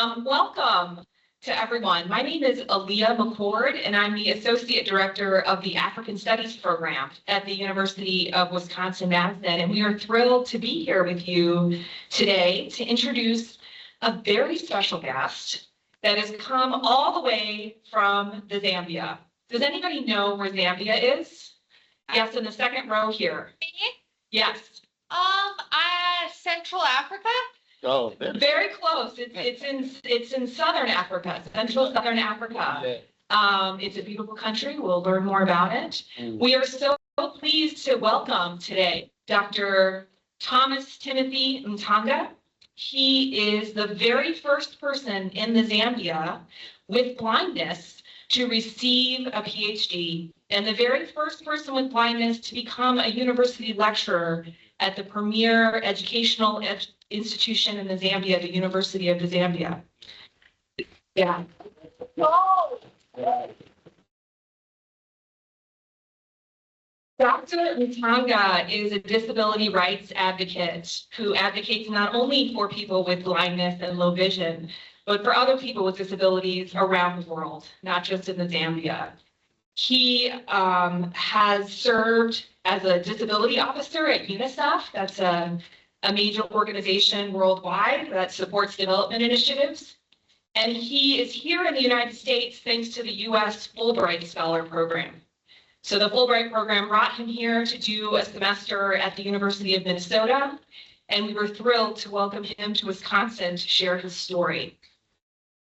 Welcome to everyone. My name is Aaliyah McCord, and I'm the Associate Director of the African Studies Program at the University of Wisconsin-Madison. And we are thrilled to be here with you today to introduce a very special guest that has come all the way from the Zambia. Does anybody know where Zambia is? Yes, in the second row here. Yes. Central Africa? Oh, Very close. It's in Southern Africa, Central Southern Africa. It's a beautiful country. We'll learn more about it. We are so pleased to welcome today Dr. Timothy Mtonga. He is the very first person in the Zambia with blindness to receive a Ph.D. and the very first person with blindness to become a university lecturer at the premier educational institution in the Zambia, the University of Zambia. Yeah. Dr. Mtonga is a disability rights advocate who advocates not only for people with blindness and low vision, but for other people with disabilities around the world, not just in the Zambia. He has served as a disability officer at UNICEF. That's a major organization worldwide that supports development initiatives. And he is here in the United States thanks to the US Fulbright Scholar Program. So the Fulbright program brought him here to do a semester at the University of Minnesota, and we were thrilled to welcome him to Wisconsin to share his story.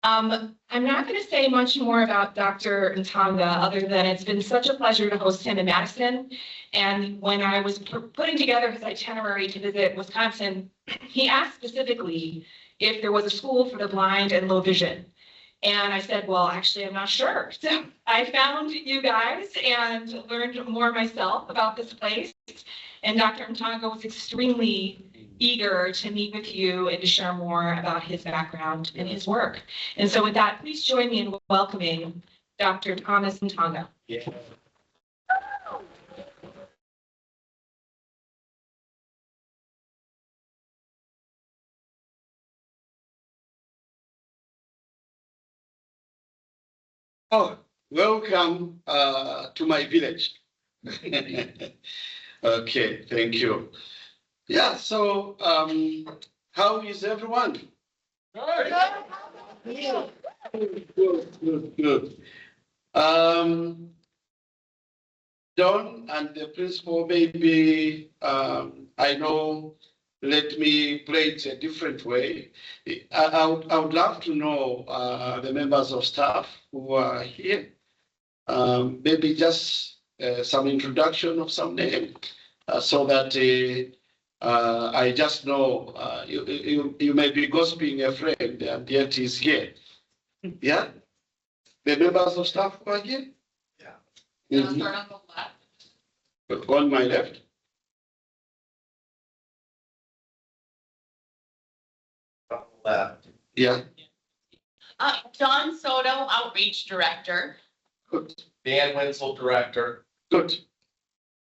I'm not going to say much more about Dr. Mtonga other than it's been such a pleasure to host him in Madison. And when I was putting together his itinerary to visit Wisconsin, he asked specifically if there was a school for the blind and low vision. And I said, well, actually, I'm not sure. So I found you guys and learned more myself about this place. And Dr. Mtonga was extremely eager to meet with you and to share more about his background and his work. And so with that, please join me in welcoming Dr. Thomas Mtonga. yeah. Oh, welcome to my village. Okay, thank you. Yeah, so how is everyone? Good. Don and the principal, maybe I know, let me play it a different way. I would love to know the members of staff who are here. Maybe just some introduction of some name so that I just know you may be gossiping a friend and yet he's here. Yeah? The members of staff who are here? Yeah. I'll start on the left. On my left. Left. Yeah. Don Soto, Outreach Director. Good. Dan Wenzel, Director. Good.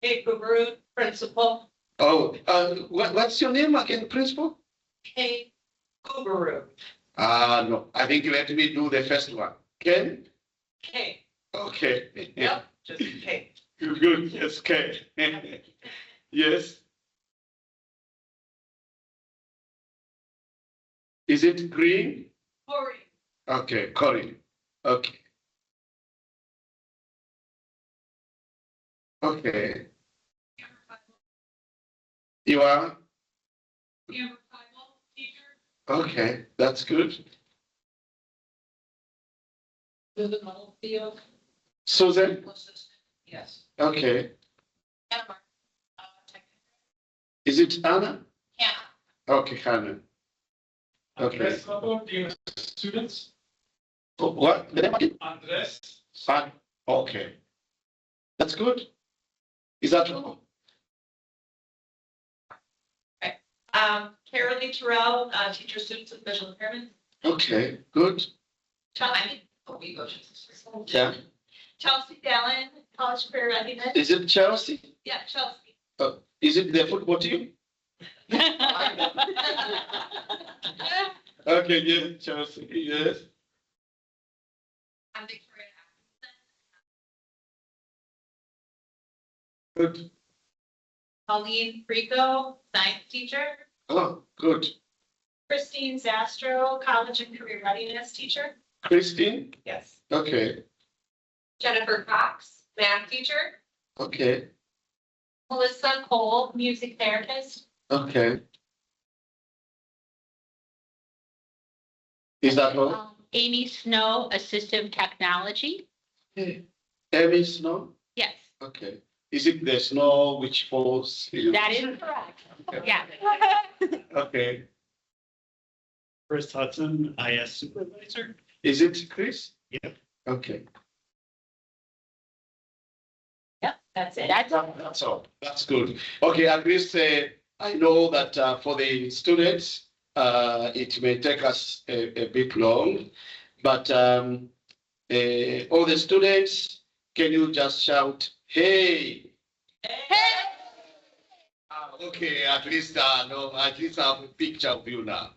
Kate Guru, Principal. Oh, what's your name again, principal? Kate Guru. No, I think let me do the first one. Ken? Kate. Okay. Yep, just Kate. Good, yes, Ken. Yes. Is it green? Corey. Okay, Cory. Okay. Okay. You are? Teacher. Okay, that's good. Susan Littlefield. Susan? Yes. Okay. Anna Mark. Is it Anna? Hannah. Okay, Hannah. Okay. Andres, couple of dear students. What? The name again? Andres. Son. Okay. That's good. Is that all? Carolee Terrell, teacher students with visual impairment. Okay, good. We go to. Yeah. Chelsea Dallin, college career readiness. Is it Chelsea? Yeah, Chelsea. Is it the football team? Okay, yes, Chelsea, yes. I'm Victoria. Good. Pauline Frico, science teacher. Oh, good. Christine Zastro, college and career readiness teacher. Christine? Yes. Okay, Jennifer Cox, math teacher. okay, Melissa Cole, music therapist. okay. Is that all? Amy Snow, assistive technology. Amy Snow? Yes, Okay. Is it the snow which falls? that is correct. Yeah. Okay. Chris Hudson, IS supervisor. Is it Chris? Yep. Okay. Yep, that's it. That's all. That's good. Okay, at least I know that for the students, it may take us a bit long, but all the students, can you just shout, hey? Okay, at least no, at least I have a picture of you now.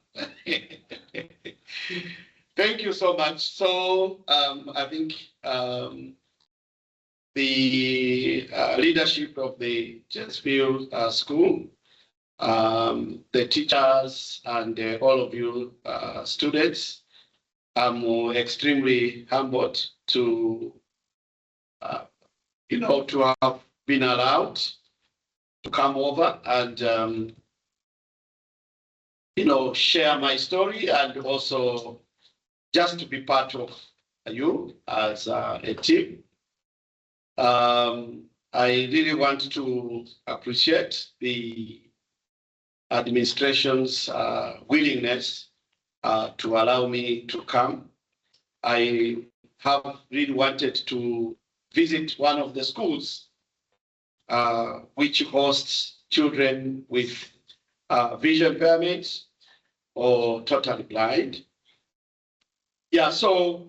Thank you so much. So I think the leadership of the Janesville School, the teachers, and all of you students, I'm extremely humbled to, to have been allowed to come over and, share my story and also just to be part of you as a team. I really want to appreciate the administration's willingness to allow me to come. I have really wanted to visit one of the schools which hosts children with vision impairments or totally blind. Yeah, so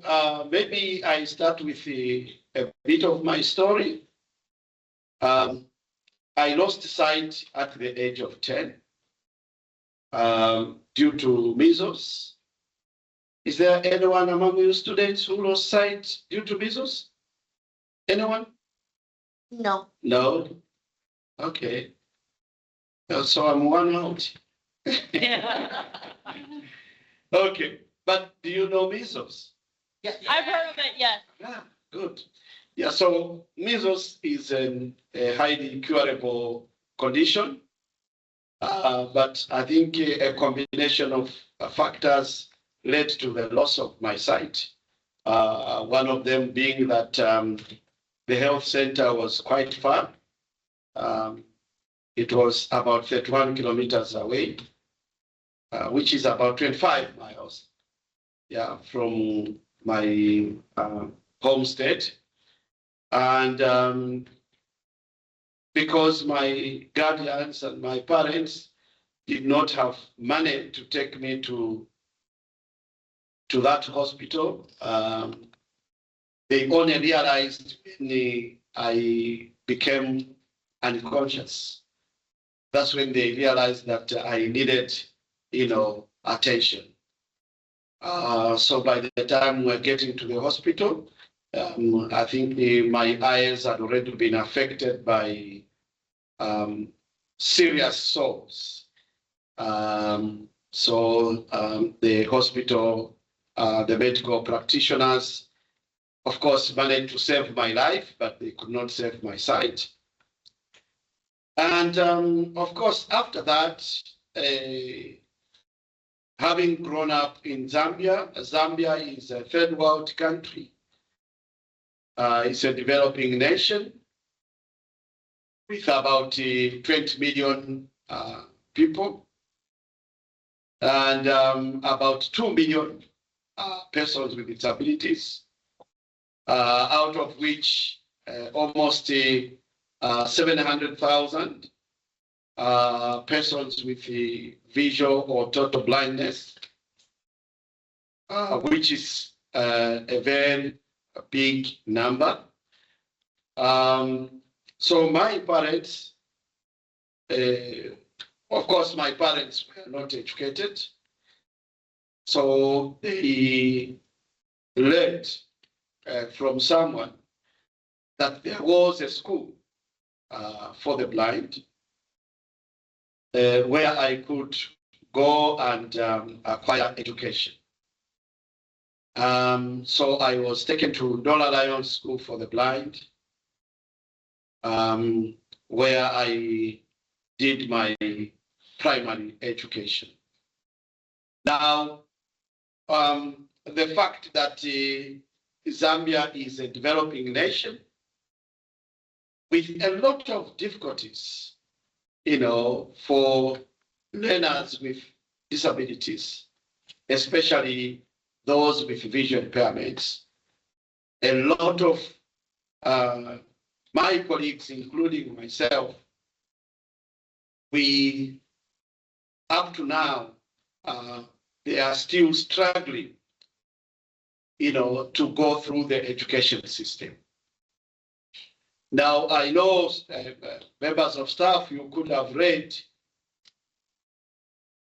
maybe I start with a bit of my story. I lost sight at the age of 10 due to measles. Is there anyone among you students who lost sight due to measles? Anyone? No. No? Okay. So I'm one out. Okay, but do you know measles? I've heard of it, yes. Yeah, good. Yeah, so measles is a highly curable condition, but I think a combination of factors led to the loss of my sight. One of them being that the health center was quite far. It was about 31 kilometers away, which is about 25 miles, from my home state. And because my guardians and my parents did not have money to take me to that hospital, they only realized when I became unconscious. That's when they realized that I needed, attention. So by the time we're getting to the hospital, I think my eyes had already been affected by serious sores. So the hospital, the medical practitioners, of course, managed to save my life, but they could not save my sight. And of course, after that, having grown up in Zambia, Zambia is a third world country. It's a developing nation with about 20 million people and about 2 million persons with disabilities, out of which almost 700,000 persons with visual or total blindness, which is a very big number. So my parents, of course, my parents were not educated. So they learned from someone that there was a school for the blind where I could go and acquire education. So I was taken to Dollar Lion School for the Blind, where I did my primary education. Now, the fact that Zambia is a developing nation with a lot of difficulties, for learners with disabilities, especially those with vision impairments. A lot of my colleagues, including myself, we, up to now, they are still struggling, to go through the education system. Now, I know members of staff, you could have read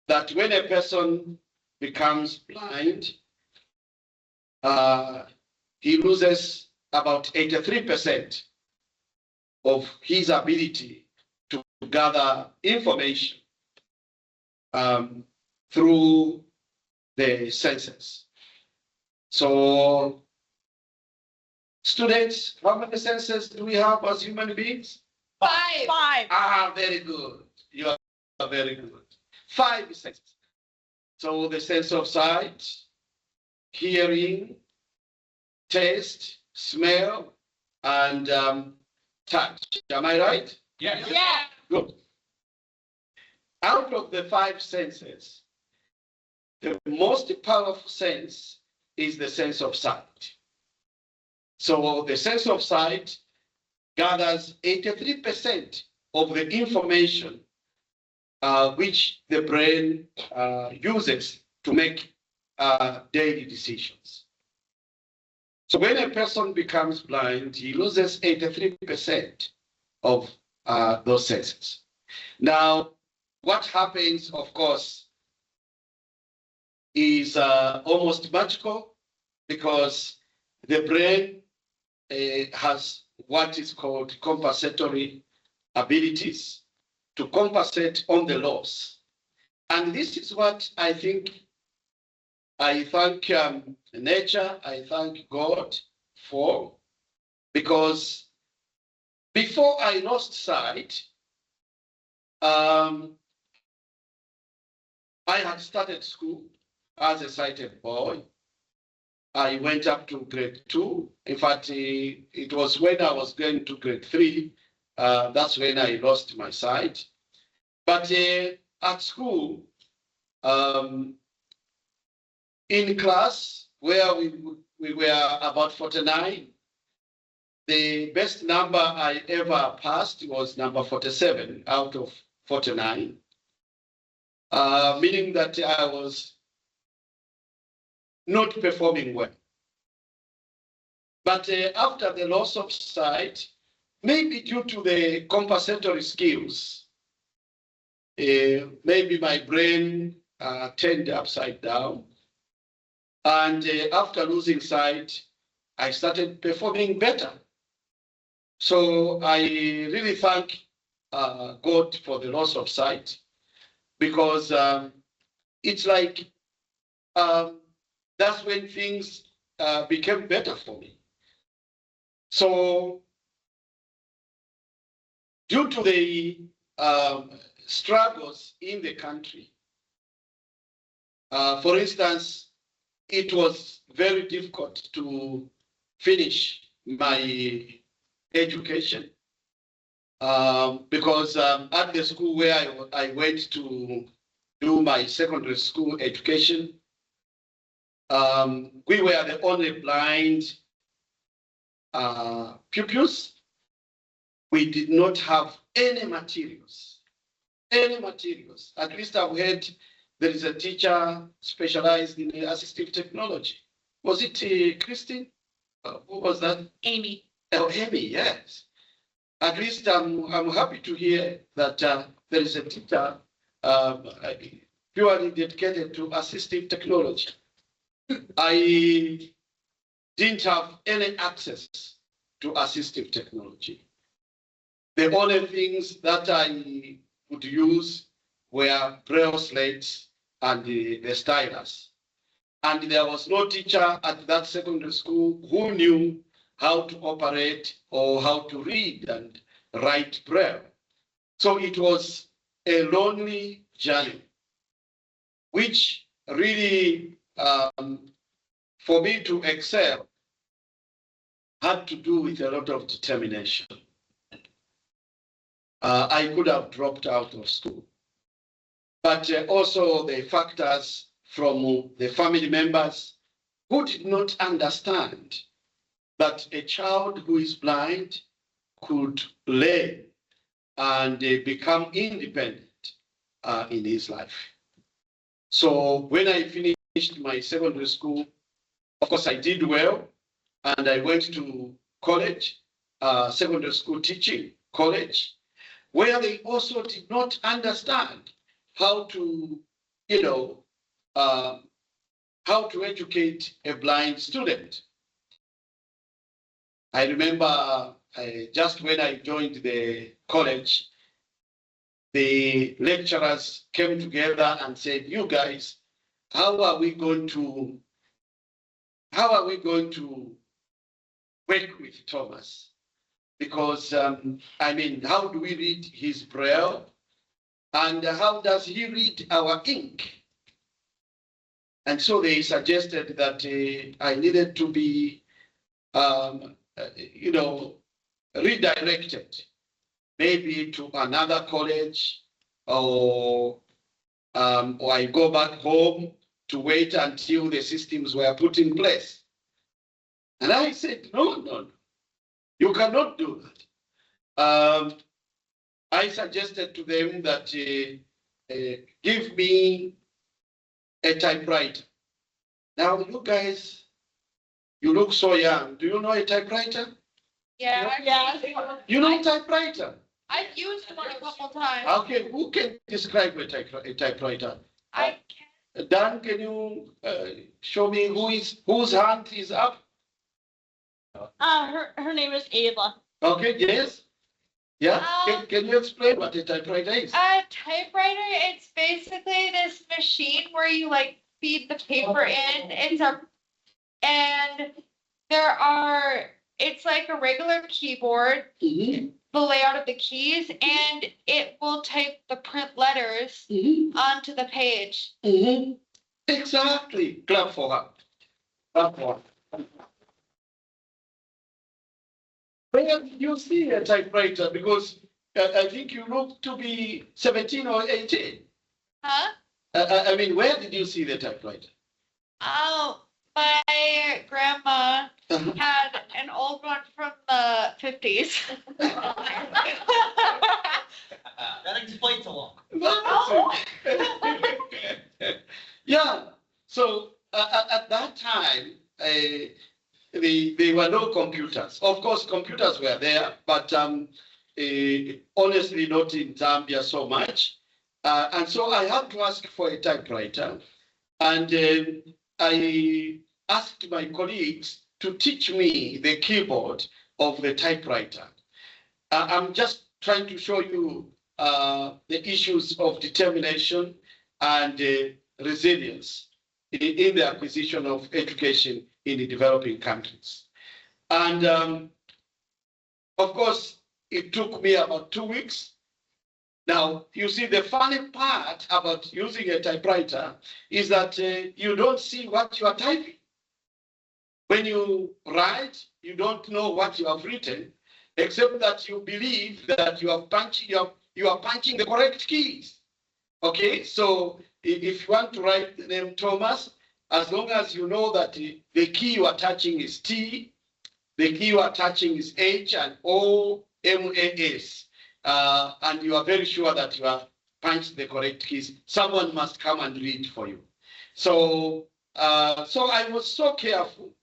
that when a person becomes blind, he loses about 83% of his ability to gather information through the senses. So, students, how many senses do we have as human beings? 5. Ah, very good. You are very good. 5 senses. So the sense of sight, hearing, taste, smell, and touch. Am I right? Yeah. Good. Out of the 5 senses, the most powerful sense is the sense of sight. So the sense of sight gathers 83% of the information which the brain uses to make daily decisions. So when a person becomes blind, he loses 83% of those senses. Now, what happens, of course, is almost magical, because the brain has what is called compensatory abilities to compensate on the loss. And this is what I think I thank nature, I thank God for, because before I lost sight, I had started school as a sighted boy. I went up to grade 2. In fact, it was when I was going to grade 3, that's when I lost my sight. But at school, in class where we were about 49, the best number I ever passed was number 47 out of 49, meaning that I was not performing well. But after the loss of sight, maybe due to the compensatory skills, maybe my brain turned upside down. And after losing sight, I started performing better. So I really thank God for the loss of sight, because it's like that's when things became better for me. So due to the struggles in the country, for instance, it was very difficult to finish my education because at the school where I went to do my secondary school education, we were the only blind pupils. We did not have any materials. At least I've heard there is a teacher specialized in assistive technology. Was it Christine? Who was that? Amy. Oh, Amy, yes. At least I'm happy to hear that there is a teacher purely dedicated to assistive technology. I didn't have any access to assistive technology. The only things that I would use were braille slates and the stylus. And there was no teacher at that secondary school who knew how to operate or how to read and write braille. So it was a lonely journey, which really, for me to excel, had to do with a lot of determination. I could have dropped out of school, but also the factors from the family members who did not understand that a child who is blind could learn and become independent in his life. So when I finished my secondary school, of course I did well, and I went to college, secondary school teaching college, where they also did not understand how to, how to educate a blind student. I remember just when I joined the college, the lecturers came together and said, "You guys, how are we going to work with Thomas? Because how do we read his braille? And how does he read our ink?" And so they suggested that I needed to be, redirected, maybe to another college, or I go back home to wait until the systems were put in place. And I said, no, you cannot do that. I suggested to them that give me a typewriter. Now, you guys, you look so young. Do you know a typewriter? Yeah. You know typewriter? I've used one a couple times. Okay, who can describe a typewriter? I Dan, can you show me whose hand is up? her name is Ava. Okay, yes. Yeah, can you explain what a typewriter is? A typewriter, it's basically this machine where you like feed the paper in. It's like a regular keyboard, Mhm, the layout of the keys, and it will type the print letters mhm, onto the page. mhm. Exactly. Clap for her. Clap for her. Where did you see a typewriter? Because I think you look to be 17 or 18. Huh? Where did you see the typewriter? Oh, my grandma had an old one from the 50s. That explains a lot. Yeah. So at that time, there were no computers. Of course, computers were there, but honestly, not in Zambia so much. And so I had to ask for a typewriter, and I asked my colleagues to teach me the keyboard of the typewriter. I'm just trying to show you the issues of determination and resilience in the acquisition of education in the developing countries. And of course, it took me about 2 weeks. Now, you see, the funny part about using a typewriter is that you don't see what you are typing. When you write, you don't know what you have written, except that you believe that you are punching the correct keys. Okay, so if you want to write the name Thomas, as long as you know that the key you are touching is T, the key you are touching is H and O, M, A, S, and you are very sure that you have punched the correct keys, someone must come and read for you. So I was so careful.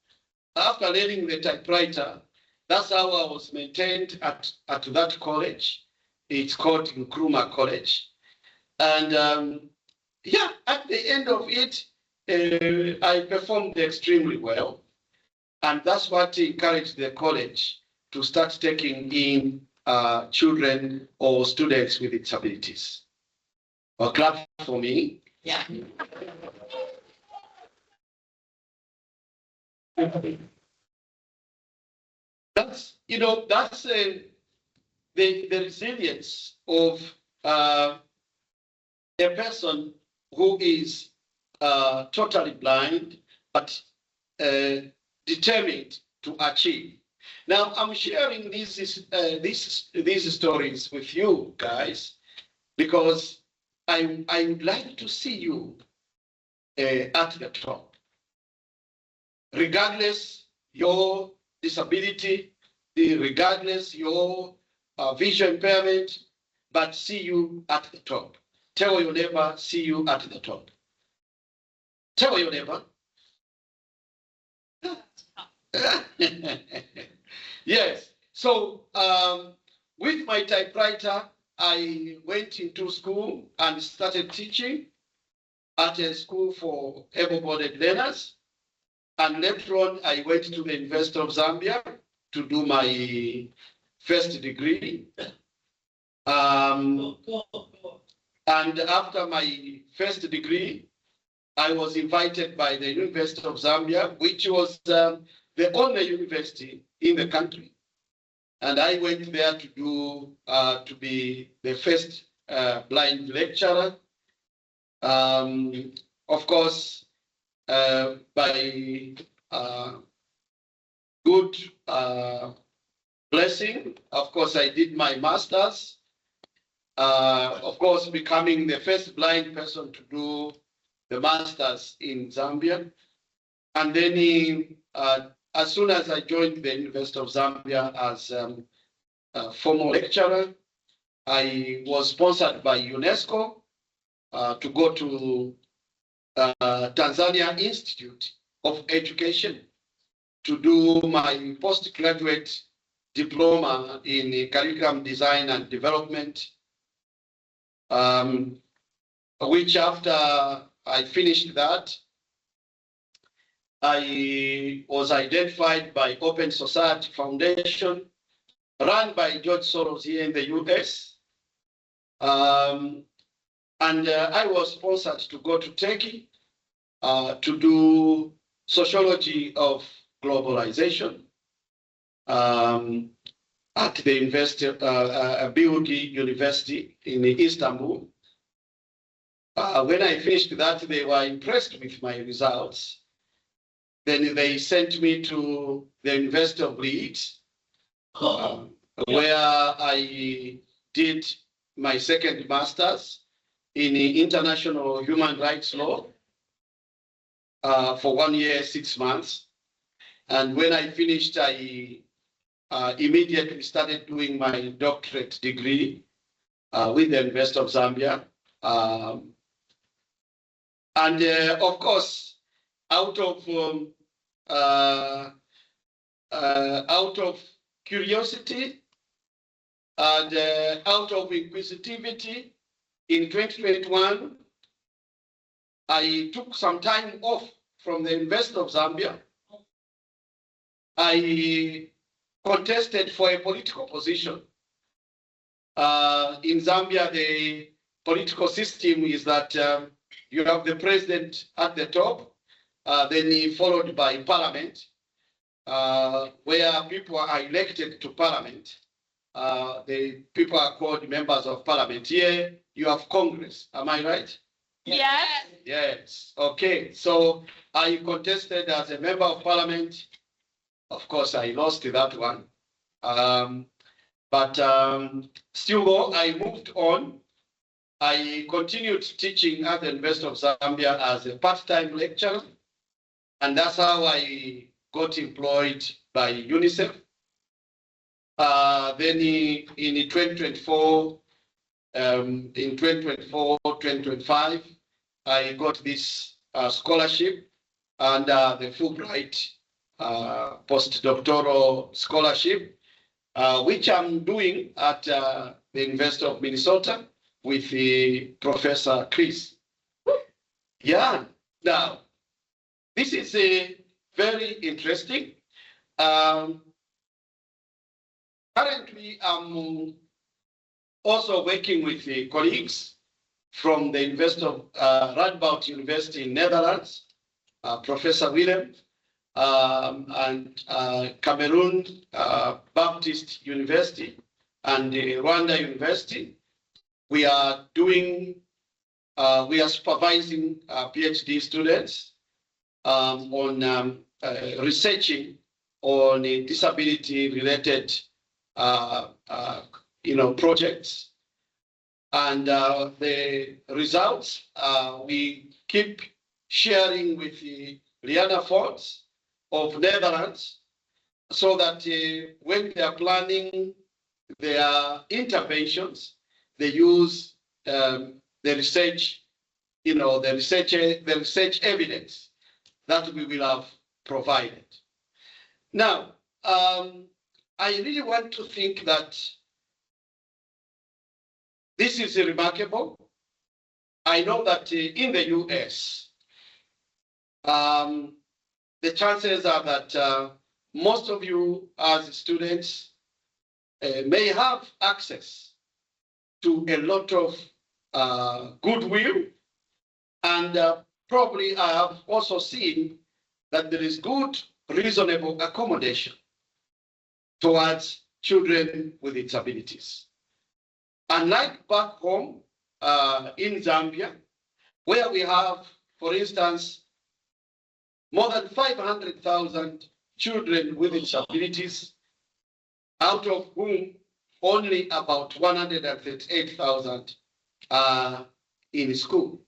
After learning the typewriter, that's how I was maintained at that college. It's called Nkrumah College. And yeah, at the end of it, I performed extremely well. And that's what encouraged the college to start taking in children or students with disabilities. A clap for me. Yeah. That's the resilience of a person who is totally blind, but determined to achieve. Now, I'm sharing these stories with you guys because I would like to see you at the top, regardless your disability, regardless your vision impairment, but see you at the top. Tell your neighbor, see you at the top. Tell your neighbor. Yes. So with my typewriter, I went into school and started teaching at a school for able-bodied learners. And later on, I went to the University of Zambia to do my first degree. And after my first degree, I was invited by the University of Zambia, which was the only university in the country. And I went there to do to be the first blind lecturer. Of course, by good blessing, of course, I did my master's. Of course, becoming the first blind person to do the master's in Zambia. And then as soon as I joined the University of Zambia as a formal lecturer, I was sponsored by UNESCO to go to Tanzania Institute of Education to do my postgraduate diploma in curriculum design and development, which after I finished that, I was identified by Open Society Foundation, run by George Soros here in the US. And I was sponsored to go to Turkey to do sociology of globalization at the University in Istanbul. When I finished that, they were impressed with my results. Then they sent me to the University of Leeds, where I did my second master's in international human rights law for 1 year, 6 months. And when I finished, I immediately started doing my doctorate degree with the University of Zambia. And of course, out of curiosity and out of inquisitivity, in 2021, I took some time off from the University of Zambia. I contested for a political position. In Zambia, the political system is that you have the president at the top, then followed by parliament, where people are elected to parliament. The people are called members of parliament. Here you have Congress. Am I right? Yes. Yes. Okay. So I contested as a member of parliament. Of course, I lost that one. But still, though, I moved on. I continued teaching at the University of Zambia as a part-time lecturer. And that's how I got employed by UNICEF. Then in 2024, 2025, I got this scholarship under the Fulbright Post-doctoral scholarship, which I'm doing at the University of Minnesota with Professor Chris. Yeah, now, this is a very interesting. Currently, I'm also working with the colleagues from the University of Radboud University in Netherlands, Professor Willem, and Cameroon Baptist University and Rwanda University. We are supervising PhD students on researching on disability-related, projects, and the results we keep sharing with the Liana Fords of Netherlands, so that when they are planning their interventions, they use the research, the research evidence that we will have provided. Now, I really want to think that this is remarkable. I know that in the US, the chances are that most of you as students may have access to a lot of goodwill, and probably I have also seen that there is good, reasonable accommodation towards children with disabilities. Unlike back home in Zambia, where we have, for instance, more than 500,000 children with disabilities, out of whom only about 138,000 are in school.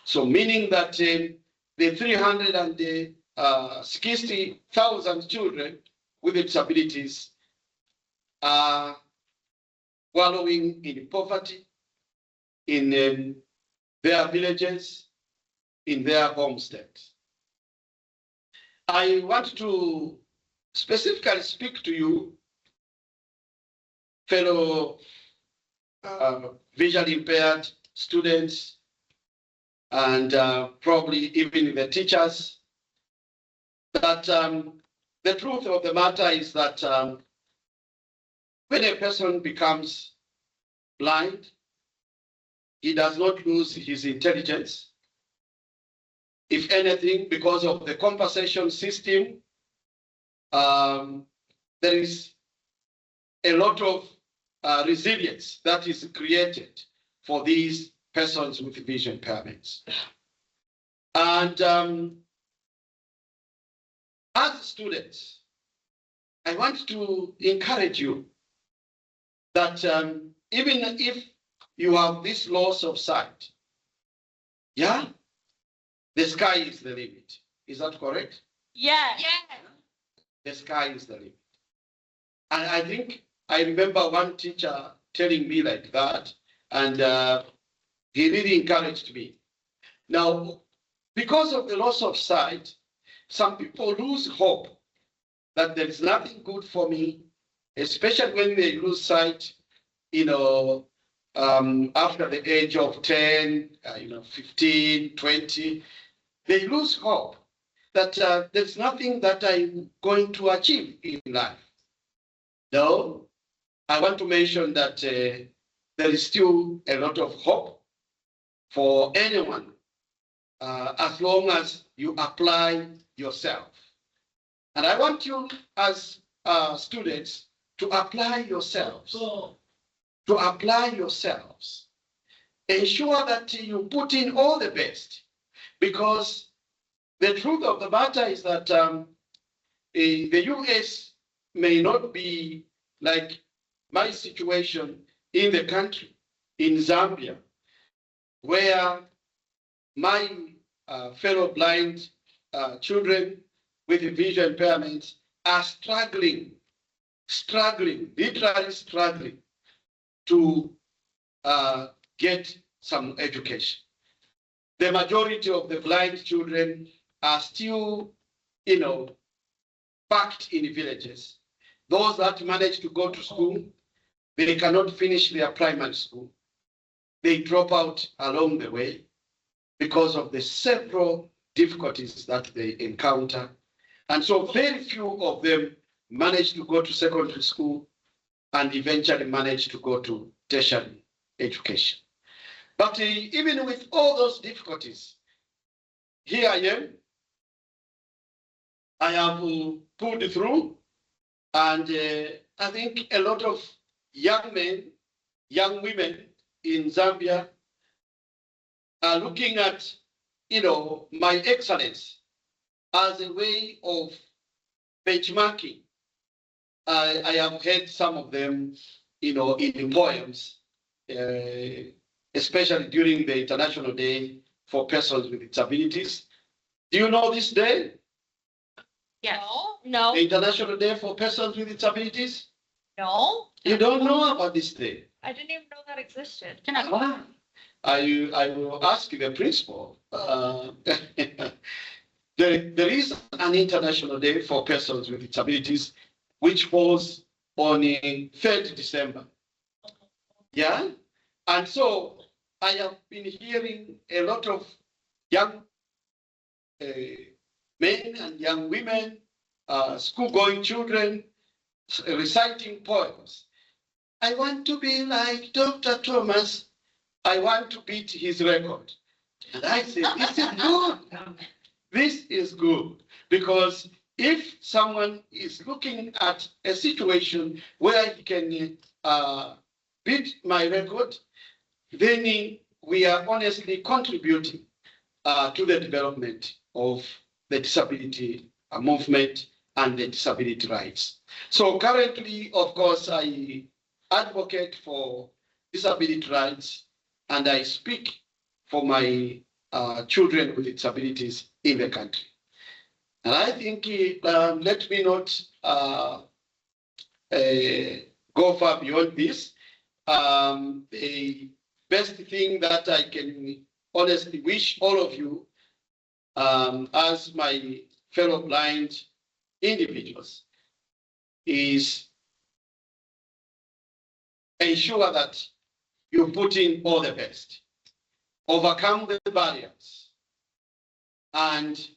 So meaning that the 360,000 children with disabilities are wallowing in poverty in their villages, in their homesteads. I want to specifically speak to you, fellow visually impaired students, and probably even the teachers, that the truth of the matter is that when a person becomes blind, he does not lose his intelligence. If anything, because of the compensation system, there is a lot of resilience that is created for these persons with vision impairments. And as students, I want to encourage you that even if you have this loss of sight, yeah, the sky is the limit. Is that correct? Yeah. The sky is the limit. And I think I remember one teacher telling me like that, and he really encouraged me. Now, because of the loss of sight, some people lose hope that there is nothing good for me, especially when they lose sight, after the age of 10, 15, 20, they lose hope that there's nothing that I'm going to achieve in life. No, I want to mention that there is still a lot of hope for anyone, as long as you apply yourself. And I want you as students to apply yourselves. To apply yourselves. Ensure that you put in all the best, because the truth of the matter is that the US may not be like my situation in the country, in Zambia, where my fellow blind children with vision impairments are struggling, literally struggling to get some education. The majority of the blind children are still, packed in villages. Those that manage to go to school, they cannot finish their primary school. They drop out along the way. because of the several difficulties that they encounter. And so very few of them manage to go to secondary school and eventually manage to go to tertiary education. But even with all those difficulties, here I am. I have pulled through, and I think a lot of young men, young women in Zambia are looking at, my excellence as a way of benchmarking. I have heard some of them, in poems, especially during the International Day for Persons with Disabilities. Do you know this day? Yes. No, The International Day for Persons with Disabilities? no. You don't know about this day? I didn't even know that existed. I will ask the principal. There is an International Day for Persons with Disabilities, which falls on 3rd December. Yeah? And so I have been hearing a lot of young men and young women, school-going children, reciting poems. I want to be like Dr. Thomas. I want to beat his record. And I say, this is good. This is good. Because if someone is looking at a situation where he can beat my record, then we are honestly contributing to the development of the disability movement and the disability rights. So currently, of course, I advocate for disability rights, and I speak for my children with disabilities in the country. And I think, let me not go far beyond this. The best thing that I can honestly wish all of you, as my fellow blind individuals, is ensure that you put in all the best, overcome the barriers, and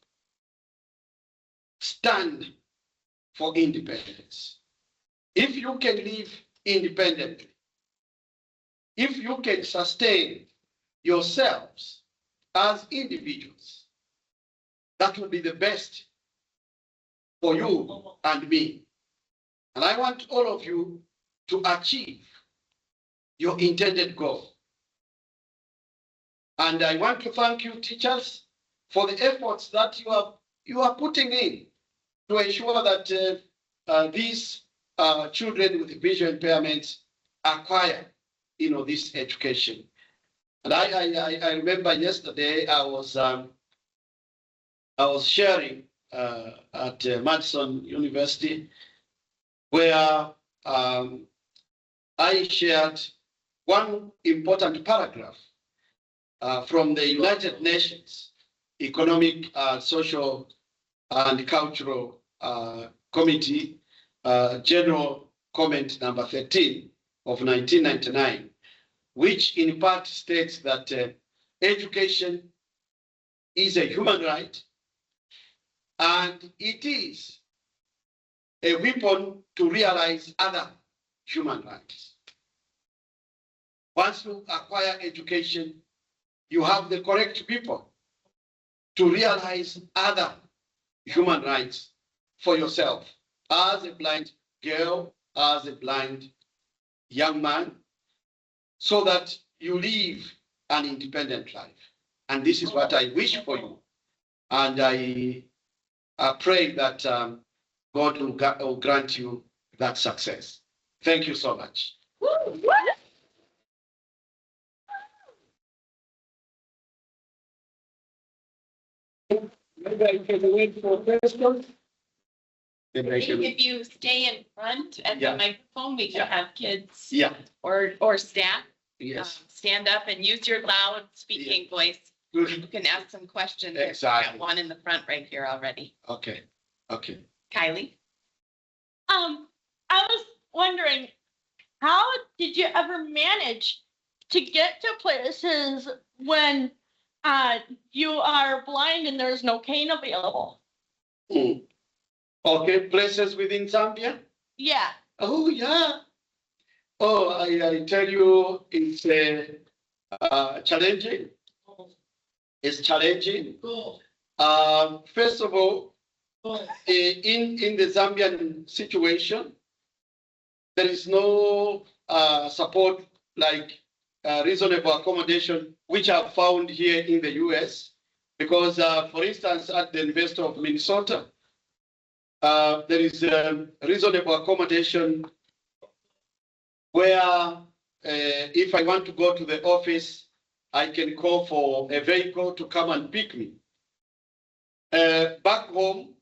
stand for independence. If you can live independently, if you can sustain yourselves as individuals, that will be the best for you and me. And I want all of you to achieve your intended goal. And I want to thank you, teachers, for the efforts that you are putting in to ensure that these children with vision impairments acquire, this education. And I remember yesterday I was sharing at Madison University, where I shared one important paragraph from the United Nations Economic, Social, and Cultural Committee, General Comment number 13 of 1999, which in part states that education is a human right, and it is a weapon to realize other human rights. Once you acquire education, you have the correct people to realize other human rights for yourself as a blind girl, as a blind young man, so that you live an independent life. And this is what I wish for you. And I pray that God will grant you that success. Thank you so much. Maybe I can wait for questions. If you stay in front at Yeah. the microphone, we can Yeah. have kids Yeah, or staff yes, stand up and use your loud speaking voice. good, You can ask some questions. Exactly. Got one in the front right here already. okay, okay. Kylie? I was wondering, how did you ever manage to get to places when you are blind and there's no cane available. Okay, places within Zambia? Yeah. Oh, yeah. Oh, I tell you, it's challenging. It's challenging. First of all, in the Zambian situation, there is no support like reasonable accommodation, which are found here in the US. Because, for instance, at the University of Minnesota, there is reasonable accommodation where if I want to go to the office, I can call for a vehicle to come and pick me. Back home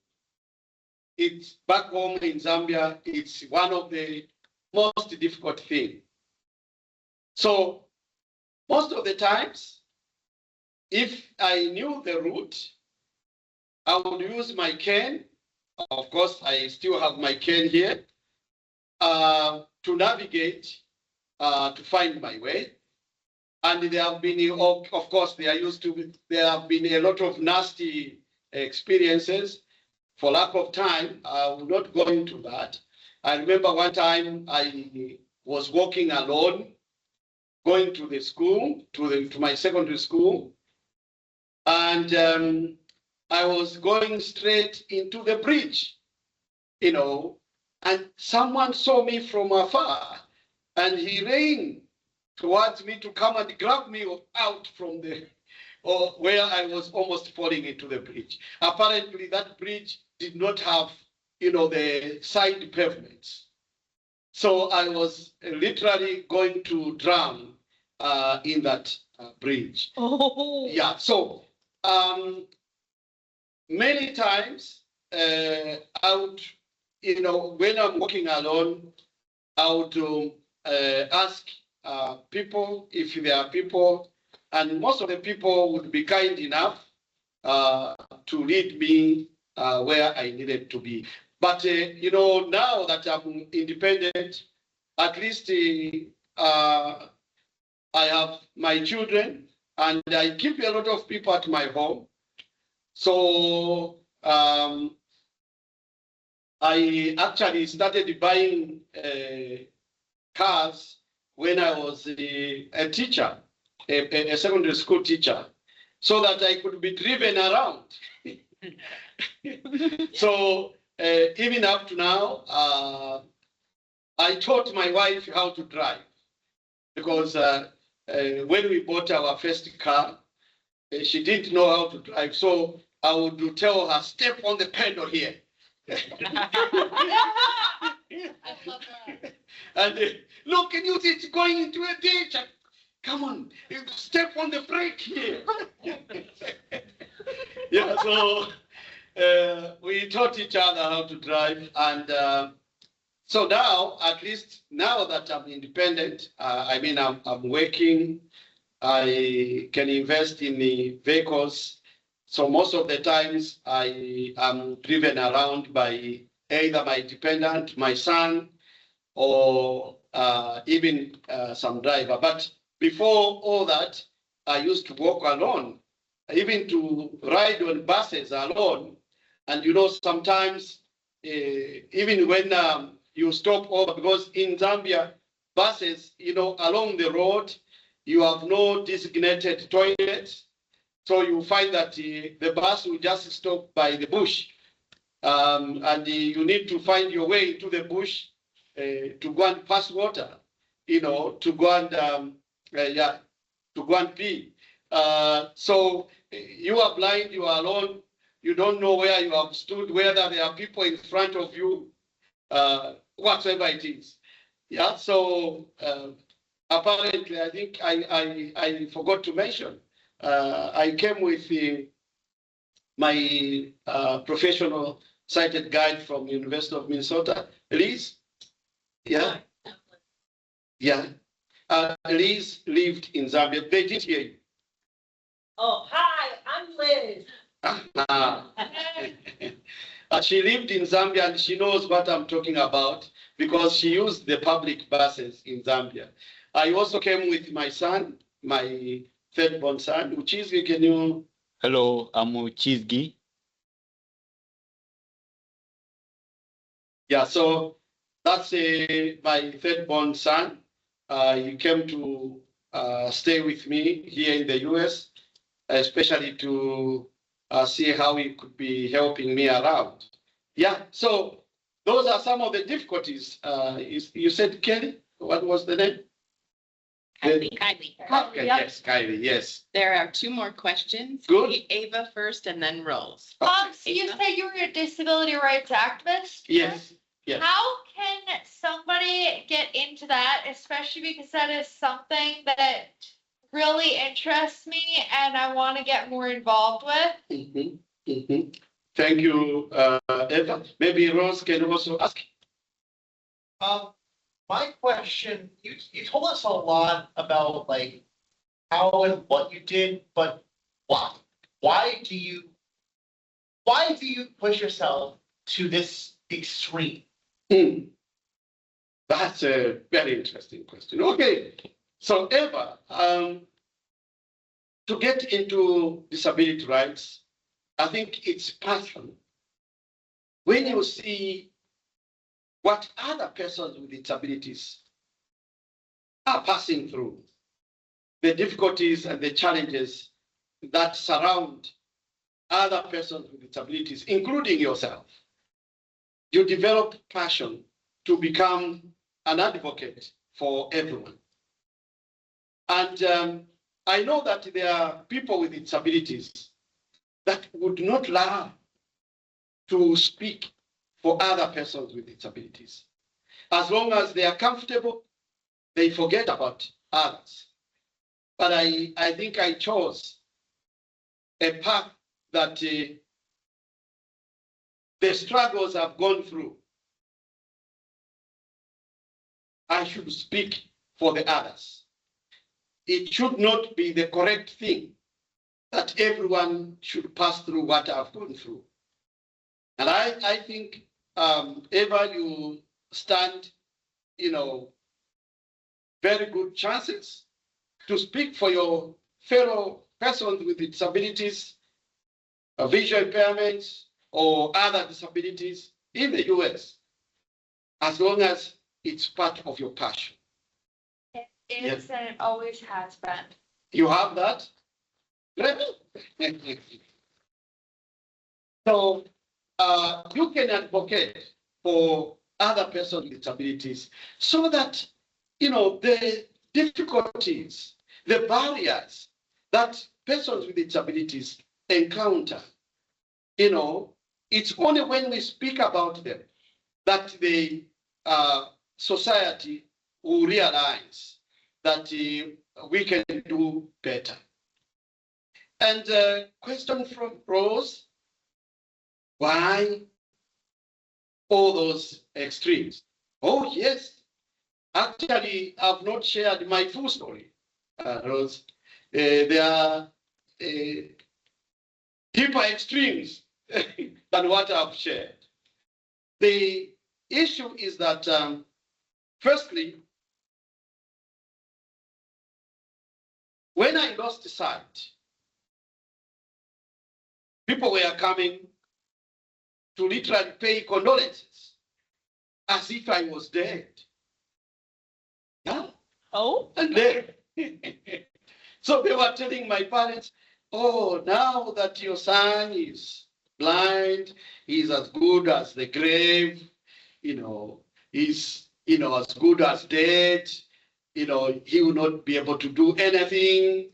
in Zambia, it's one of the most difficult things. So most of the times, if I knew the route, I would use my cane. Of course, I still have my cane here to navigate, to find my way. And there have been, of course, there have been a lot of nasty experiences. For lack of time, I will not go into that. I remember one time I was walking alone, going to the school, to my secondary school, and I was going straight into the bridge, and someone saw me from afar, and he ran towards me to come and grab me out from where I was almost falling into the bridge. Apparently, that bridge did not have, the side pavements. So I was literally going to drown in that bridge. Oh. Yeah, so many times I would, when I'm walking alone, I would ask people if there are people, and most of the people would be kind enough to lead me where I needed to be. But, now that I'm independent, at least I have my children, and I keep a lot of people at my home. So I actually started buying cars when I was a teacher, a secondary school teacher, so that I could be driven around. So even up to now, I taught my wife how to drive, because when we bought our first car, she didn't know how to drive. So I would tell her, step on the pedal here. And look, can you see it's going into a ditch? Come on, step on the brake here. Yeah, so we taught each other how to drive. And so now, at least now that I'm independent, I'm working, I can invest in the vehicles. So most of the times I am driven around by either my dependent, my son, or even some driver. But before all that, I used to walk alone, even to ride on buses alone. And sometimes even when you stop over, because in Zambia, buses, along the road, you have no designated toilets. So you find that the bus will just stop by the bush. And you need to find your way into the bush to go and pass water, to go and pee. So you are blind, you are alone, you don't know where you have stood, whether there are people in front of you, whatever it is. Yeah, so apparently, I think I forgot to mention, I came with my professional sighted guide from University of Minnesota, Liz. Yeah. Yeah. Liz lived in Zambia. They did hear you. Oh, hi, I'm Liz. She lived in Zambia and she knows what I'm talking about because she used the public buses in Zambia. I also came with my son, my third born son. Uchizgi, can you? Hello, I'm Chizgi. Yeah, so that's my third born son. He came to stay with me here in the US, especially to see how he could be helping me around. Yeah, so those are some of the difficulties. You said Kelly, what was the name? Kylie. Okay, yes, Kylie, yes. There are two more questions. Good. Ava first and then Rose. So you said you were a disability rights activist? Yes, yes. How can somebody get into that, especially because that is something that really interests me and I want to get more involved with? Mhm, mhm. Thank you, Eva. Maybe Rose can also ask. My question, you told us a lot about like how and what you did, but why? Why do you push yourself to this extreme? That's a very interesting question. Okay, so Eva, to get into disability rights, I think it's passion. When you see what other persons with disabilities are passing through, the difficulties and the challenges that surround other persons with disabilities, including yourself, you develop passion to become an advocate for everyone. And I know that there are people with disabilities that would not love to speak for other persons with disabilities. As long as they are comfortable, they forget about others. But I think I chose a path that the struggles I've gone through, I should speak for the others. It should not be the correct thing that everyone should pass through what I've gone through. And I think, Eva, you stand, very good chances to speak for your fellow persons with disabilities, visual impairments, or other disabilities in the US, as long as it's part of your passion. It is and it always has been. You have that? So you can advocate for other persons with disabilities so that, the difficulties, the barriers that persons with disabilities encounter, it's only when we speak about them that the society will realize that we can do better. And question from Rose, why all those extremes? Oh, yes. Actually, I've not shared my full story, Rose. There are deeper extremes than what I've shared. The issue is that, firstly, when I lost sight, people were coming to literally pay condolences as if I was dead. Yeah. Oh, And then, so they were telling my parents, oh, now that your son is blind, he's as good as the grave, he's, as good as dead, he will not be able to do anything.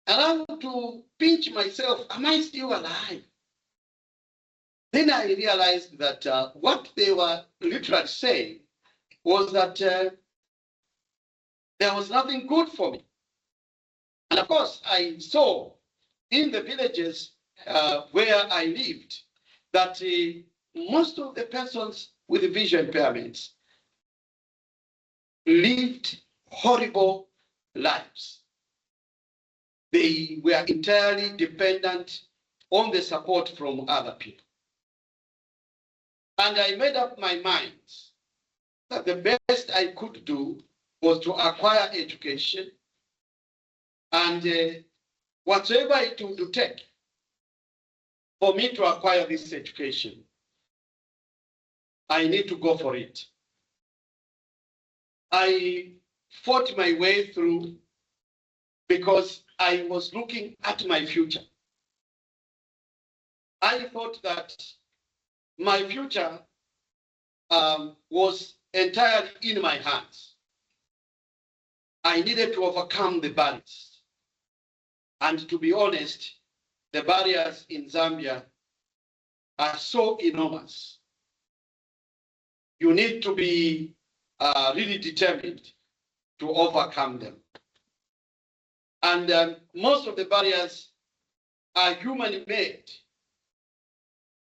And I want to pinch myself, am I still alive? Then I realized that what they were literally saying was that there was nothing good for me. And of course, I saw in the villages where I lived that most of the persons with vision impairments lived horrible lives. They were entirely dependent on the support from other people. And I made up my mind that the best I could do was to acquire education And whatsoever it would take for me to acquire this education, I need to go for it. I fought my way through because I was looking at my future. I thought that my future was entirely in my hands. I needed to overcome the barriers. And to be honest, the barriers in Zambia are so enormous. You need to be really determined to overcome them. And most of the barriers are human-made.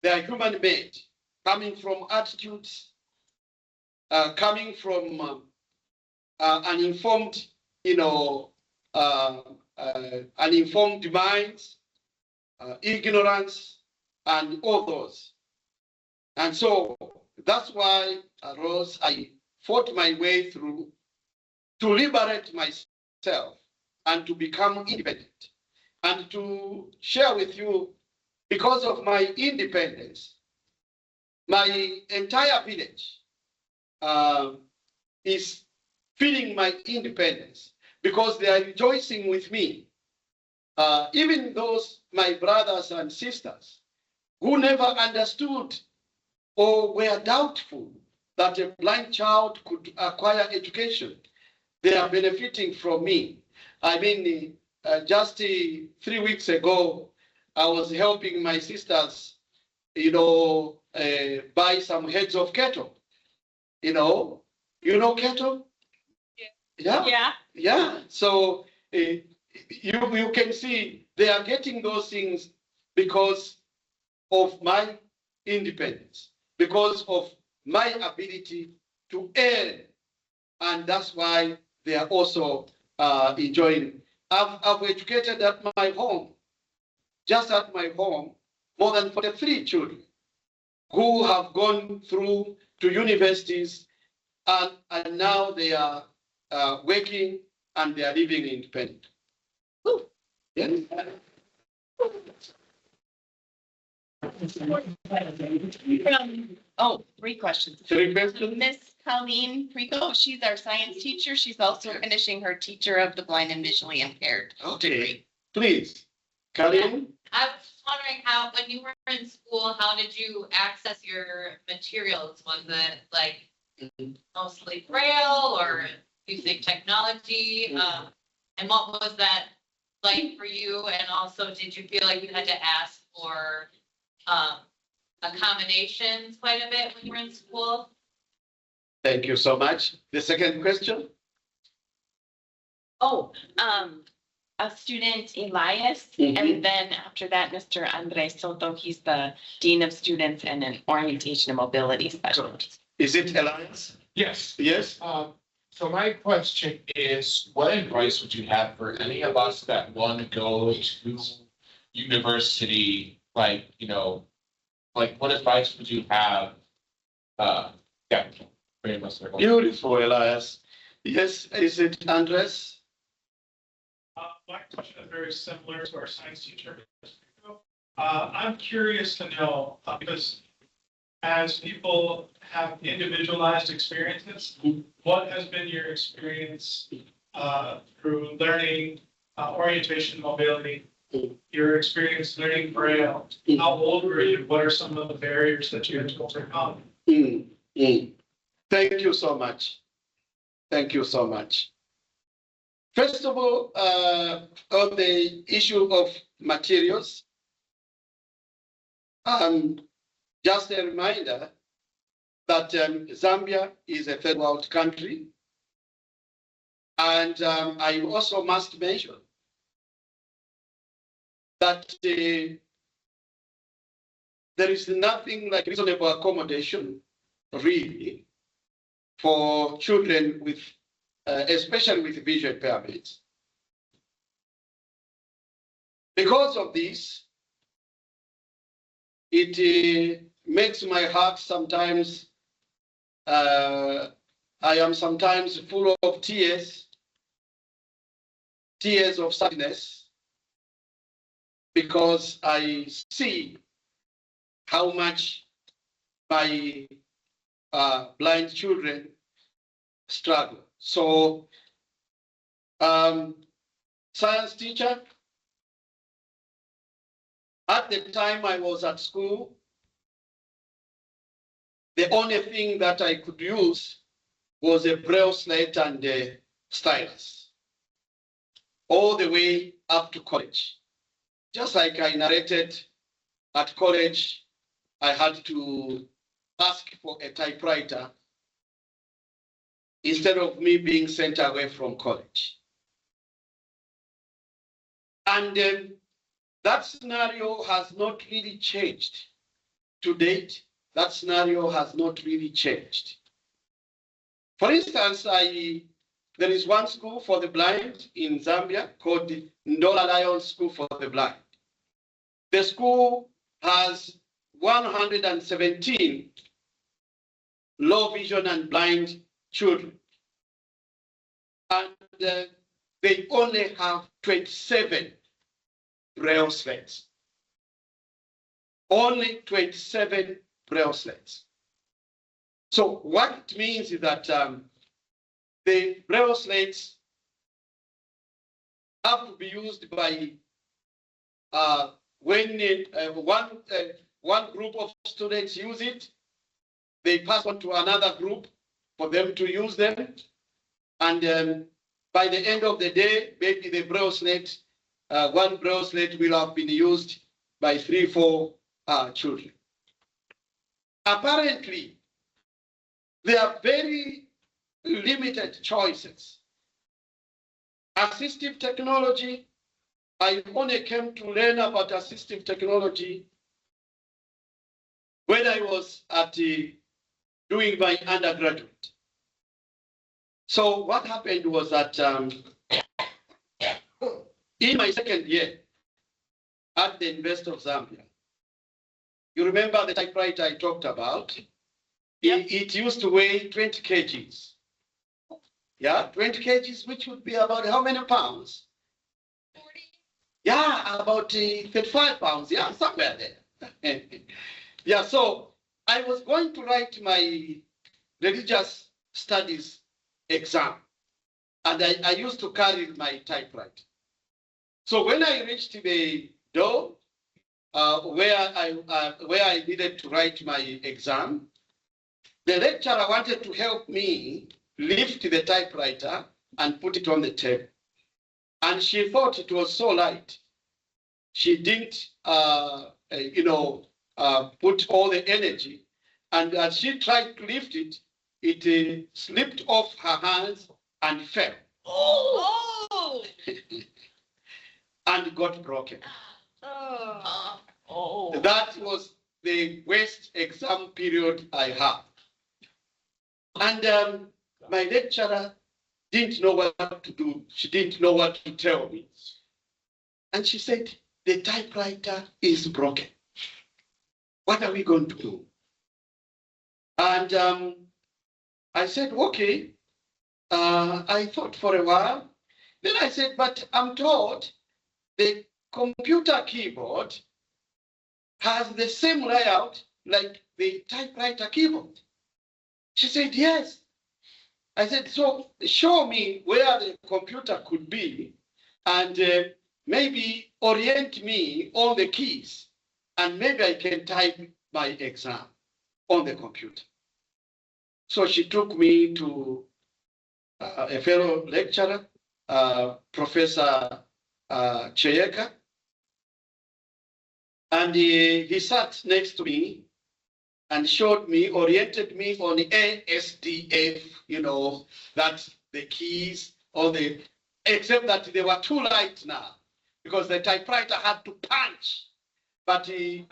They are human-made, coming from attitudes, coming from uninformed, uninformed minds, ignorance, and all those. And so that's why, Rose, I fought my way through to liberate myself and to become independent and to share with you, because of my independence, my entire village is feeling my independence because they are rejoicing with me. Even those, my brothers and sisters, who never understood or were doubtful that a blind child could acquire education, they are benefiting from me. I mean, just 3 weeks ago, I was helping my sisters, buy some heads of cattle. You know cattle? Yeah. Yeah. So you can see they are getting those things because of my independence, because of my ability to earn, and that's why they are also enjoying. I've educated at my home, just at my home, more than 43 children who have gone through to universities, and now they are working and they are living independent. Yes. Three questions. Three questions? Miss Colleen Prico, she's our science teacher. She's also finishing her teacher of the blind and visually impaired. Okay, please, Karim. I was just wondering how, when you were in school, how did you access your materials? Was it like mostly Braille or using technology? And what was that like for you? And also, did you feel like you had to ask for accommodations quite a bit when you were in school? Thank you so much. The second question? A student, Elias, and then after that, Mr. Andre Soto, he's the Dean of Students and an Orientation and Mobility Specialist. Is it Elias? Yes. Yes? So my question is, what advice would you have for any of us that want to go to university? Like, what advice would you have? Yeah, very much. Beautiful, Elias. Yes, is it Andres? My question is very similar to our science teacher. I'm curious to know, because as people have individualized experiences, what has been your experience through learning orientation and mobility, your experience learning Braille? How old were you? What are some of the barriers that you had to overcome? Thank you so much. Thank you so much. First of all, on the issue of materials, just a reminder that Zambia is a third world country. And I also must mention that there is nothing like reasonable accommodation, really, for children with especially with visual impairments. Because of this, it makes my heart sometimes, I am sometimes full of tears tears of sadness because I see how much my blind children struggle. So, science teacher, at the time I was at school, the only thing that I could use was a braille slate and a stylus, all the way up to college. Just like I narrated, at college, I had to ask for a typewriter instead of me being sent away from college. And that scenario has not really changed. To date, that scenario has not really changed. For instance, there is one school for the blind in Zambia called the Ndola Lion School for the Blind. The school has 117 low vision and blind children. And they only have 27 braille slates. Only 27 braille slates. So what it means is that the braille slates have to be used by when one group of students use it, they pass on to another group for them to use them. And by the end of the day, maybe the braille slate, one braille slate will have been used by 3-4 children. Apparently, there are very limited choices. Assistive technology, I only came to learn about assistive technology when I was doing my undergraduate. So what happened was that in my second year at the University of Zambia, you remember the typewriter I talked about? Yep. It used to weigh 20 kgs. Yeah, 20 kgs, which would be about how many pounds? 40. Yeah, about 35 pounds. Yeah, somewhere there. Yeah, so I was going to write my religious studies exam, and I used to carry my typewriter. So when I reached the door where I needed to write my exam, the lecturer wanted to help me lift the typewriter and put it on the table. And she thought it was so light. She didn't, put all the energy. And as she tried to lift it, it slipped off her hands and fell. Oh! And got broken. Oh. That was the worst exam period I had. And my lecturer didn't know what to do. She didn't know what to tell me. And she said, the typewriter is broken. What are we going to do? And I said, okay. I thought for a while. Then I said, but I'm told the computer keyboard has the same layout like the typewriter keyboard. She said, yes. I said, so show me where the computer could be and maybe orient me on the keys, and maybe I can type my exam on the computer. So she took me to a fellow lecturer, Professor Cheyeka, and he sat next to me and showed me, oriented me on the ASDF, that's the keys, except that they were too light now, because the typewriter had to punch. But the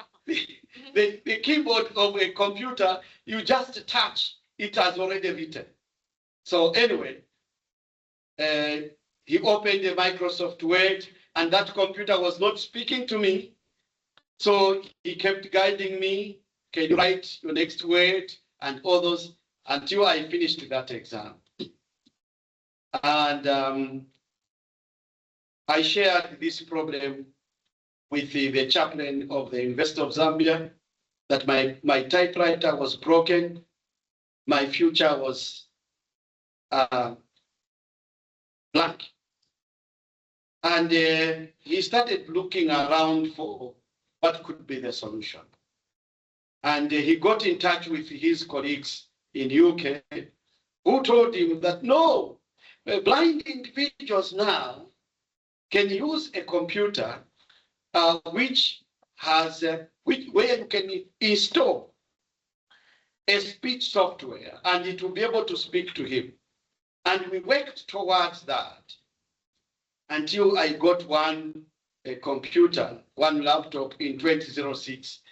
keyboard of a computer, you just touch, it has already written. So anyway, he opened the Microsoft Word, and that computer was not speaking to me. So he kept guiding me. Can you write your next word and all those until I finished that exam. And I shared this problem with the chaplain of the University of Zambia, that my typewriter was broken, my future was blank. And he started looking around for what could be the solution. And he got in touch with his colleagues in UK, who told him that no, blind individuals now can use a computer which has where you can install a speech software and it will be able to speak to him. And we worked towards that until I got one computer, one laptop in 2006,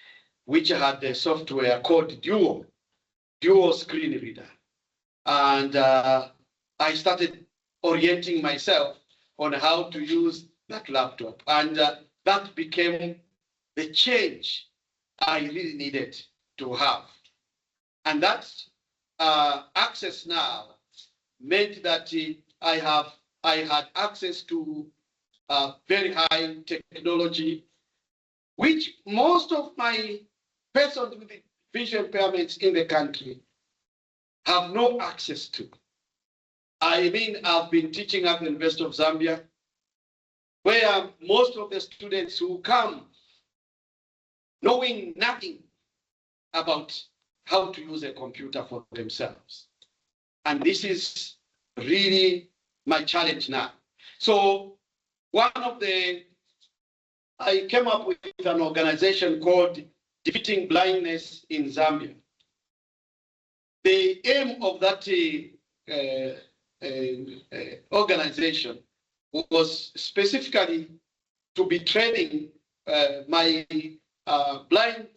which had a software called Dual Screen Reader. And I started orienting myself on how to use that laptop. And that became the change I really needed to have. And that access now meant that I had access to very high technology, which most of my persons with vision impairments in the country have no access to. I mean, I've been teaching at the University of Zambia, where most of the students who come knowing nothing about how to use a computer for themselves. And this is really my challenge now. So I came up with an organization called Defeating Blindness in Zambia. The aim of that organization was specifically to be training my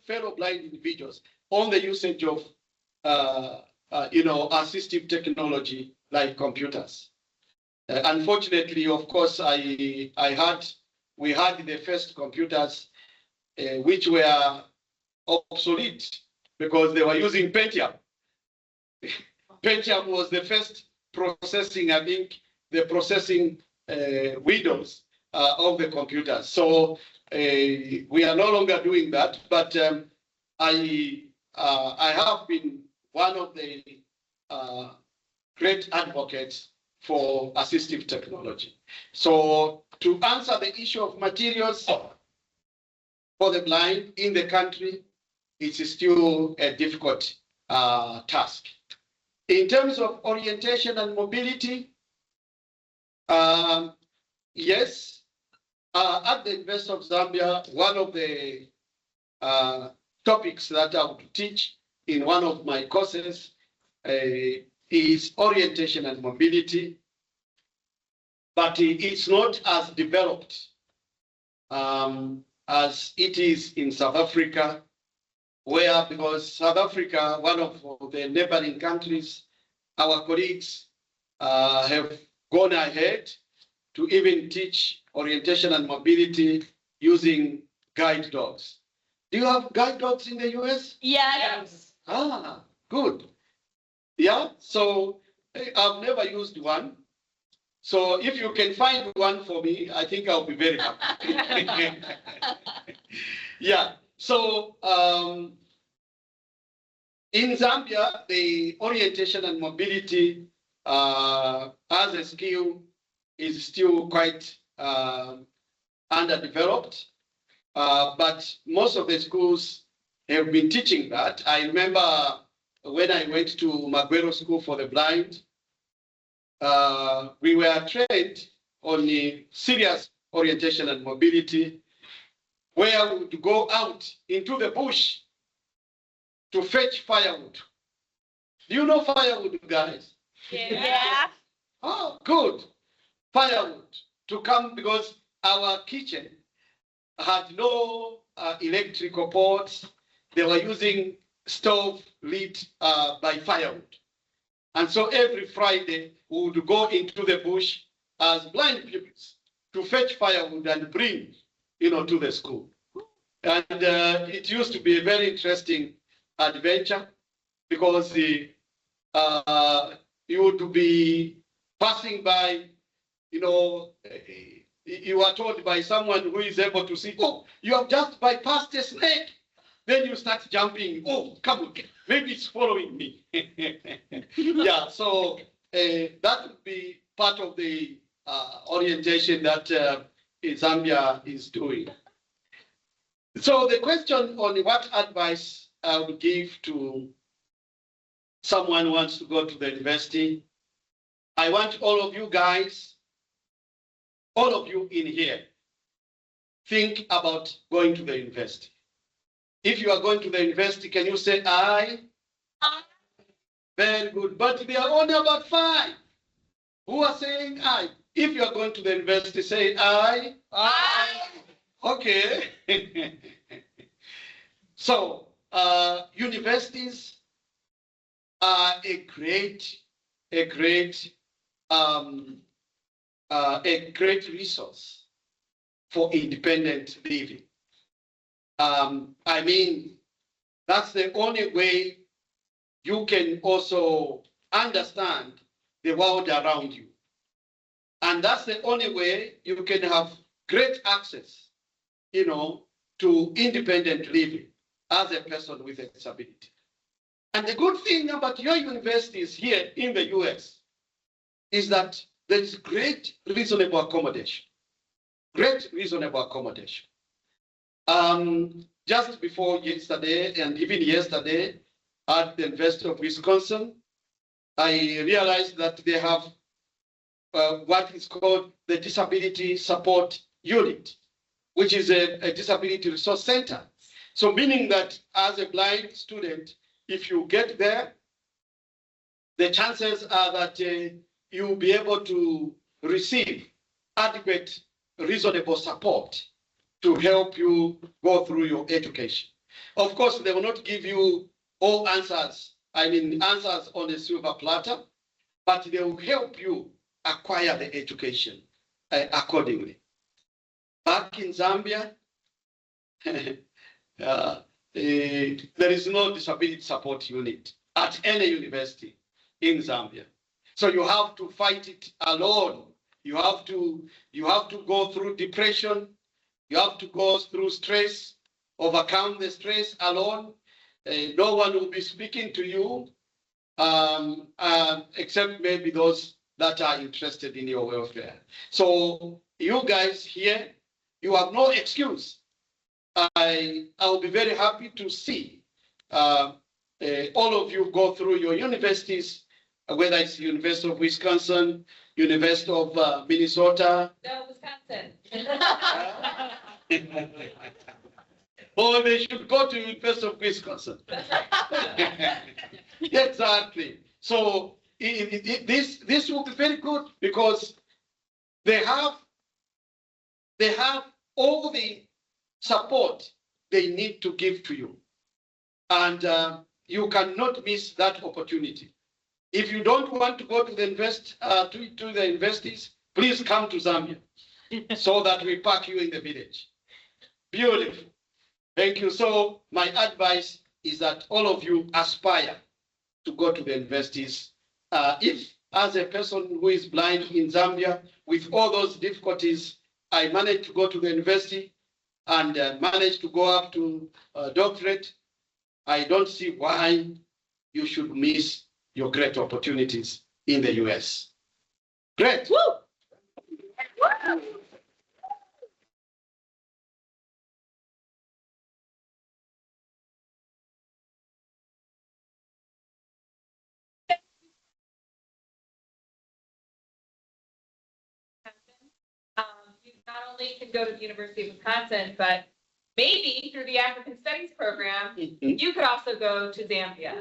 fellow blind individuals on the usage of assistive technology like computers. Unfortunately, of course, we had the first computers which were obsolete because they were using Pentium. Pentium was the first processing, I think, the processing windows of the computers. So we are no longer doing that, but I have been one of the great advocates for assistive technology. So to answer the issue of materials for the blind in the country, it's still a difficult task. In terms of orientation and mobility, yes, at the University of Zambia, one of the topics that I would teach in one of my courses is orientation and mobility, but it's not as developed as it is in South Africa, because South Africa, one of the neighboring countries, our colleagues have gone ahead to even teach orientation and mobility using guide dogs. Do you have guide dogs in the US? Yes. Ah, good. Yeah, so I've never used one. So if you can find one for me, I think I'll be very happy. Yeah, so in Zambia, the orientation and mobility as a skill is still quite underdeveloped, but most of the schools have been teaching that. I remember when I went to Magwero School for the Blind, we were trained on the serious orientation and mobility, where we would go out into the bush to fetch firewood. Do you know firewood, guys? Yeah. Oh, good. Firewood to come, because our kitchen had no electrical pots. They were using stove lit by firewood. And so every Friday, we would go into the bush as blind pupils to fetch firewood and bring, to the school. And it used to be a very interesting adventure, because you would be passing by, you are told by someone who is able to see, oh, you have just bypassed a snake. Then you start jumping. Oh, come on, maybe it's following me. Yeah, so that would be part of the orientation that Zambia is doing. So the question on what advice I would give to someone who wants to go to the university, I want all of you guys, all of you in here, think about going to the university. If you are going to the university, can you say I? Very good. But there are only about 5 who are saying I. If you are going to the university, say I. Okay. So, universities are a great resource for independent living. I mean, that's the only way you can also understand the world around you. And that's the only way you can have great access, to independent living as a person with a disability. And the good thing about your universities here in the US is that there is great reasonable accommodation. Great reasonable accommodation. Just before yesterday, and even yesterday, at the University of Wisconsin, I realized that they have what is called the Disability Support Unit, which is a disability resource center. So meaning that as a blind student, if you get there, the chances are that you'll be able to receive adequate, reasonable support to help you go through your education. Of course, they will not give you all answers, answers on a silver platter, but they will help you acquire the education accordingly. Back in Zambia, there is no disability support unit at any university in Zambia. So you have to fight it alone. You have to go through depression. You have to go through stress, overcome the stress alone. No one will be speaking to you except maybe those that are interested in your welfare. So you guys here, you have no excuse. I'll be very happy to see all of you go through your universities, whether it's University of Wisconsin, University of Minnesota. No, Wisconsin. Or they should go to University of Wisconsin. Exactly. So this will be very good because they have all the support they need to give to you. And you cannot miss that opportunity. If you don't want to go to the universities, please come to Zambia so that we pack you in the village. Beautiful. Thank you. So my advice is that all of you aspire to go to the universities. If as a person who is blind in Zambia, with all those difficulties, I managed to go to the university and managed to go up to doctorate, I don't see why you should miss your great opportunities in the US. Great. Woo! You not only can go to the University of Wisconsin, but maybe through the African Studies program, you could also go to Zambia.